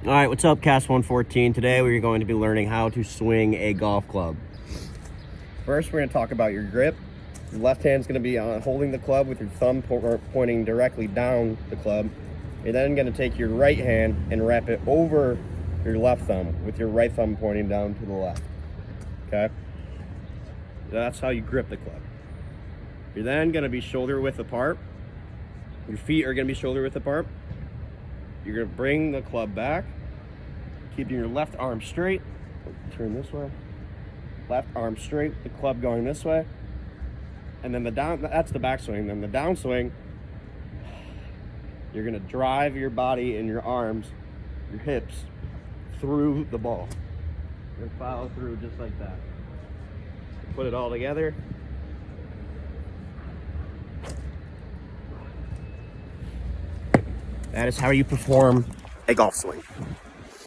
All right, what's up, CAS114? Today we're going to be learning how to swing a golf club. First, we're going to talk about your grip. Your left hand's going to be holding the club with your thumb pointing directly down the club. You're then going to take your right hand and wrap it over your left thumb with your right thumb pointing down to the left. Okay? That's how you grip the club. You're then going to be shoulder width apart. Your feet are going to be shoulder width apart. You're going to bring the club back, keeping your left arm straight. Turn this way. Left arm straight, the club going this way. And then that's the backswing. Then the downswing, you're going to drive your body and your arms, your hips, through the ball. You're going to follow through just like that. Put it all together. That is how you perform a golf swing.